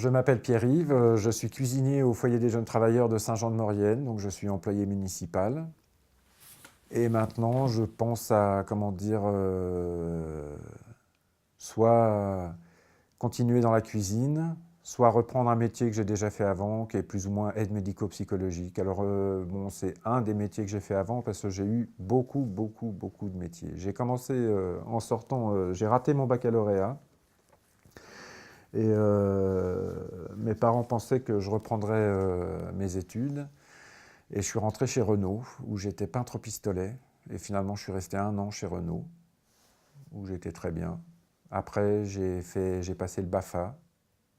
je m'appelle Pierre-Yves, je suis cuisinier au foyer des jeunes travailleurs de Saint-Jean-de-Maurienne, donc je suis employé municipal. Et maintenant, je pense à, comment dire, soit continuer dans la cuisine, soit reprendre un métier que j'ai déjà fait avant, qui est plus ou moins aide médico-psychologique. Alors, bon, c'est un des métiers que j'ai fait avant parce que j'ai eu beaucoup de métiers. J'ai commencé en sortant, j'ai raté mon baccalauréat. Et mes parents pensaient que je reprendrais mes études. Et je suis rentré chez Renault, où j'étais peintre au pistolet. Et finalement, je suis resté 1 an chez Renault, où j'étais très bien. Après, j'ai passé le BAFA.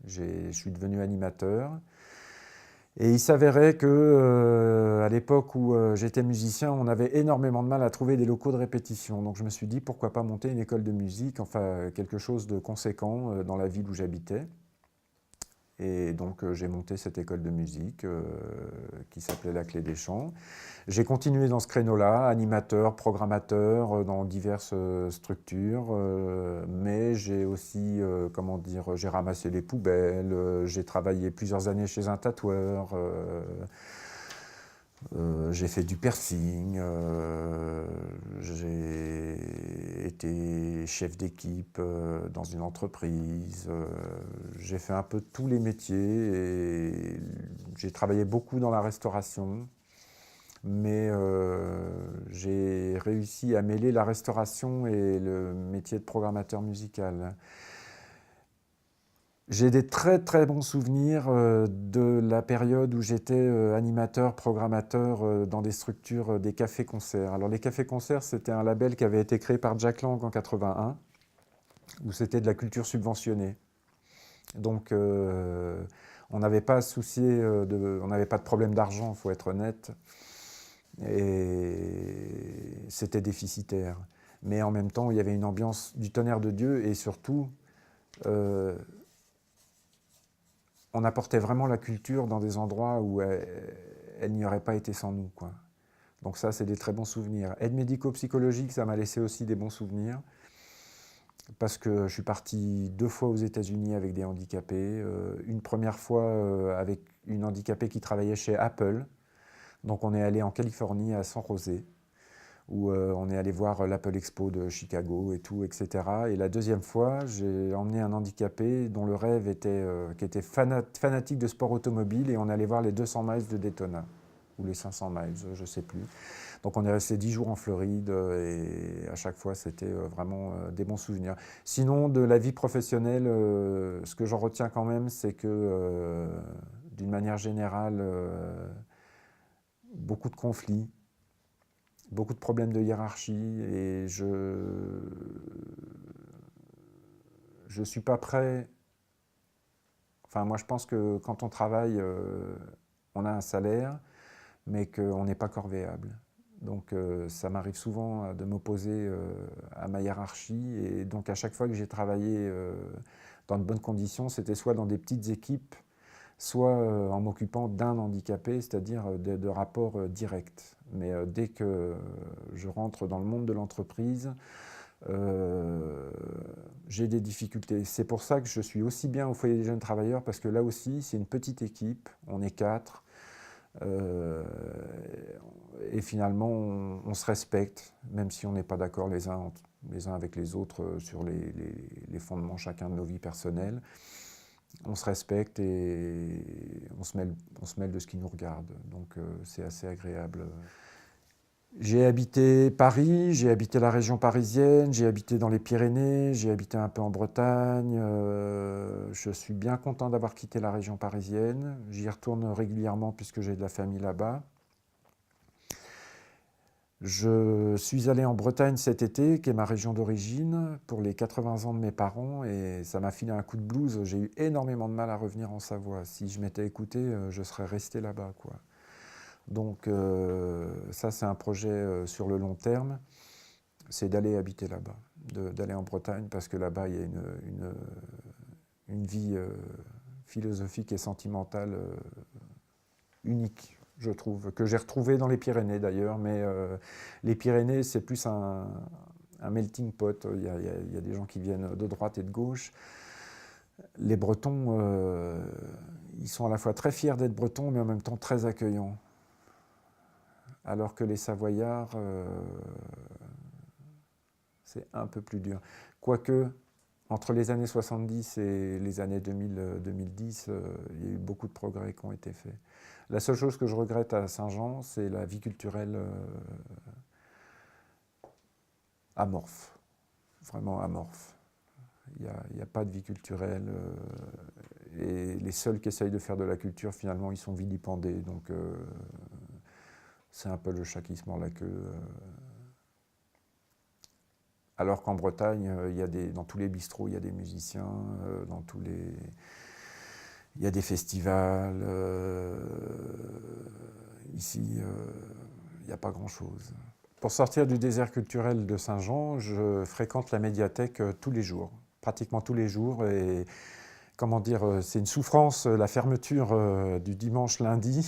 Je suis devenu animateur. Et il s'avérait que, à l'époque où j'étais musicien, on avait énormément de mal à trouver des locaux de répétition. Donc je me suis dit, pourquoi pas monter une école de musique, enfin quelque chose de conséquent dans la ville où j'habitais. Et donc j'ai monté cette école de musique qui s'appelait La Clé des Champs. J'ai continué dans ce créneau-là, animateur, programmateur, dans diverses structures, mais j'ai aussi, comment dire, j'ai ramassé les poubelles, j'ai travaillé plusieurs années chez un tatoueur, j'ai fait du piercing, j'ai été chef d'équipe dans une entreprise, j'ai fait un peu tous les métiers et j'ai travaillé beaucoup dans la restauration, mais j'ai réussi à mêler la restauration et le métier de programmateur musical. J'ai des très bons souvenirs de la période où j'étais animateur, programmateur dans des structures, des cafés-concerts. Alors les cafés-concerts, c'était un label qui avait été créé par Jack Lang en 81, où c'était de la culture subventionnée. Donc on n'avait pas à se soucier, on n'avait pas de problème d'argent, il faut être honnête, et c'était déficitaire. Mais en même temps, il y avait une ambiance du tonnerre de Dieu et surtout, euh, on apportait vraiment la culture dans des endroits où elle n'y aurait pas été sans nous, quoi. Donc ça, c'est des très bons souvenirs. Aide médico-psychologique, ça m'a laissé aussi des bons souvenirs, parce que je suis parti 2 fois aux États-Unis avec des handicapés. Une première fois avec une handicapée qui travaillait chez Apple. Donc on est allé en Californie, à San José, où on est allé voir l'Apple Expo de Chicago et tout, etc. Et la deuxième fois, j'ai emmené un handicapé dont le rêve était, qui était fanatique de sport automobile, et on allait voir les 200 miles de Daytona, ou les 500 miles, je ne sais plus. Donc on est resté 10 jours en Floride, et à chaque fois, c'était vraiment des bons souvenirs. Sinon, de la vie professionnelle, ce que j'en retiens quand même, c'est que, d'une manière générale, beaucoup de conflits, beaucoup de problèmes de hiérarchie, et je suis pas prêt. Enfin, moi, je pense que quand on travaille, on a un salaire, mais qu'on n'est pas corvéable. Donc, ça m'arrive souvent de m'opposer à ma hiérarchie, et donc à chaque fois que j'ai travaillé dans de bonnes conditions, c'était soit dans des petites équipes, soit en m'occupant d'un handicapé, c'est-à-dire de rapports directs. Mais dès que je rentre dans le monde de l'entreprise, euh, j'ai des difficultés. C'est pour ça que je suis aussi bien au foyer des jeunes travailleurs, parce que là aussi, c'est une petite équipe, on est 4, et finalement, on se respecte, même si on n'est pas d'accord les uns avec les autres sur les fondements chacun de nos vies personnelles. On se respecte et on se mêle de ce qui nous regarde. Donc c'est assez agréable. J'ai habité Paris, j'ai habité la région parisienne, j'ai habité dans les Pyrénées, j'ai habité un peu en Bretagne. Je suis bien content d'avoir quitté la région parisienne. J'y retourne régulièrement puisque j'ai de la famille là-bas. Je suis allé en Bretagne cet été, qui est ma région d'origine, pour les 80 ans de mes parents, et ça m'a filé un coup de blues. J'ai eu énormément de mal à revenir en Savoie. Si je m'étais écouté, je serais resté là-bas, quoi. Donc ça, c'est un projet sur le long terme, c'est d'aller habiter là-bas, d'aller en Bretagne, parce que là-bas, il y a une vie philosophique et sentimentale unique, je trouve, que j'ai retrouvé dans les Pyrénées d'ailleurs, mais les Pyrénées, c'est plus un melting pot. Il y a des gens qui viennent de droite et de gauche. Les Bretons, ils sont à la fois très fiers d'être Bretons, mais en même temps très accueillants. Alors que les Savoyards, c'est un peu plus dur. Quoique, entre les années 70 et les années 2010, il y a eu beaucoup de progrès qui ont été faits. La seule chose que je regrette à Saint-Jean, c'est la vie culturelle amorphe, vraiment amorphe. Il n'y a pas de vie culturelle et les seuls qui essayent de faire de la culture, finalement, ils sont vilipendés. Donc, c'est un peu le chat qui se mord la queue. Alors qu'en Bretagne, dans tous les bistrots, il y a des musiciens, il y a des festivals. Ici, il n'y a pas grand-chose. Pour sortir du désert culturel de Saint-Jean, je fréquente la médiathèque tous les jours, pratiquement tous les jours. Et comment dire, c'est une souffrance, la fermeture du dimanche, lundi,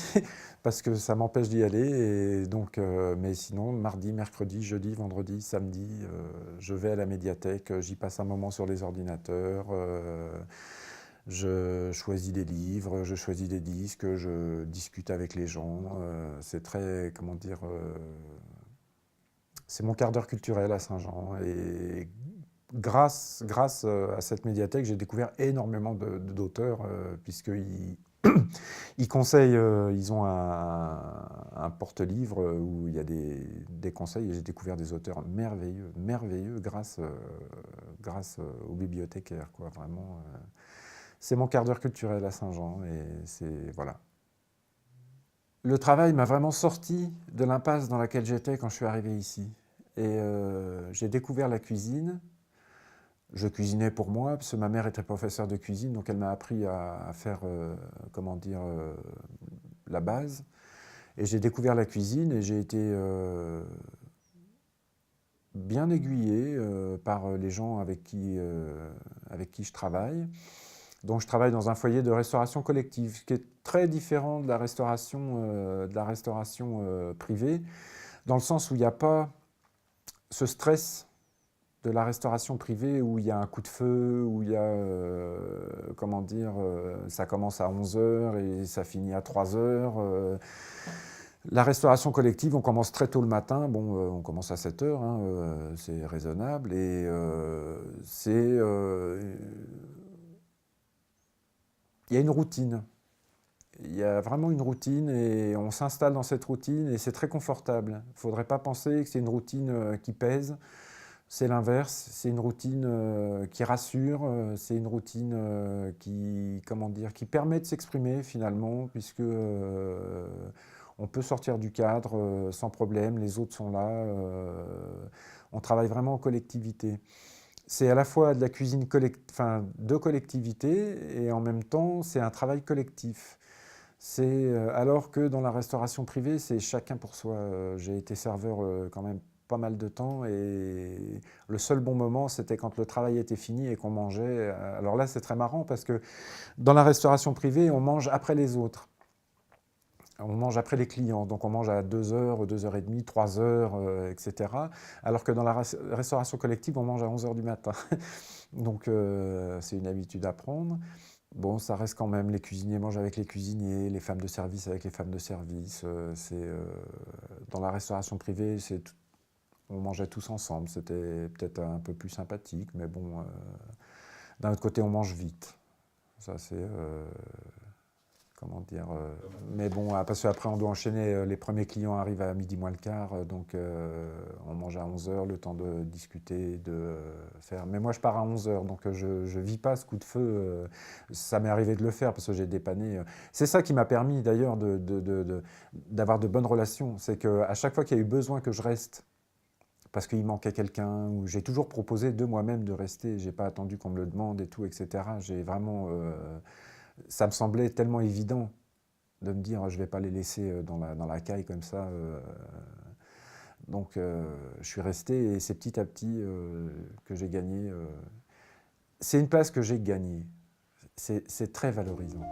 parce que ça m'empêche d'y aller. Et donc, mais sinon, mardi, mercredi, jeudi, vendredi, samedi, je vais à la médiathèque, j'y passe un moment sur les ordinateurs, je choisis des livres, je choisis des disques, je discute avec les gens. C'est très, comment dire, c'est mon quart d'heure culturel à Saint-Jean. Et grâce à cette médiathèque, j'ai découvert énormément d'auteurs, puisqu'ils ils conseillent, ils ont un porte-livre où il y a des conseils, et j'ai découvert des auteurs merveilleux, merveilleux grâce aux bibliothécaires, quoi, vraiment. C'est mon quart d'heure culturel à Saint-Jean, et c'est, voilà. Le travail m'a vraiment sorti de l'impasse dans laquelle j'étais quand je suis arrivé ici. Et j'ai découvert la cuisine. Je cuisinais pour moi, parce que ma mère était professeure de cuisine, donc elle m'a appris à faire, comment dire, la base. Et j'ai découvert la cuisine et j'ai été bien aiguillé par les gens avec qui je travaille. Donc je travaille dans un foyer de restauration collective, ce qui est très différent de la restauration privée, dans le sens où il n'y a pas ce stress de la restauration privée où il y a un coup de feu, où il y a, comment dire, ça commence à 11 h et ça finit à 3 h. La restauration collective, on commence très tôt le matin, bon, on commence à 7 h, hein, c'est raisonnable, et il y a une routine. Il y a vraiment une routine et on s'installe dans cette routine et c'est très confortable. Il ne faudrait pas penser que c'est une routine qui pèse. C'est l'inverse, c'est une routine qui rassure, c'est une routine qui, comment dire, qui permet de s'exprimer finalement, puisque on peut sortir du cadre sans problème, les autres sont là, on travaille vraiment en collectivité. C'est à la fois de la cuisine de collectivité et en même temps c'est un travail collectif. Alors que dans la restauration privée, c'est chacun pour soi. J'ai été serveur quand même pas mal de temps et le seul bon moment, c'était quand le travail était fini et qu'on mangeait. Alors là, c'est très marrant parce que dans la restauration privée, on mange après les autres. On mange après les clients, donc on mange à 2 h, 2 h 30, 3 h, etc. Alors que dans la restauration collective, on mange à 11 h du matin. Donc c'est une habitude à prendre. Bon, ça reste quand même, les cuisiniers mangent avec les cuisiniers, les femmes de service avec les femmes de service. Dans la restauration privée, on mangeait tous ensemble. C'était peut-être un peu plus sympathique, mais bon, d'un autre côté, on mange vite. Ça, c'est... comment dire, mais bon, parce qu'après on doit enchaîner, les premiers clients arrivent à midi moins le quart, donc on mange à 11 h, le temps de discuter, de faire. Mais moi je pars à 11 h, donc je ne vis pas ce coup de feu, ça m'est arrivé de le faire parce que j'ai dépanné. C'est ça qui m'a permis d'ailleurs d'avoir de bonnes relations, c'est qu'à chaque fois qu'il y a eu besoin que je reste, parce qu'il manquait quelqu'un, ou j'ai toujours proposé de moi-même de rester, j'ai pas attendu qu'on me le demande et tout, etc. J'ai vraiment... ça me semblait tellement évident de me dire je ne vais pas les laisser dans la caille comme ça. Donc je suis resté et c'est petit à petit que j'ai gagné. C'est une place que j'ai gagnée. C'est très valorisant.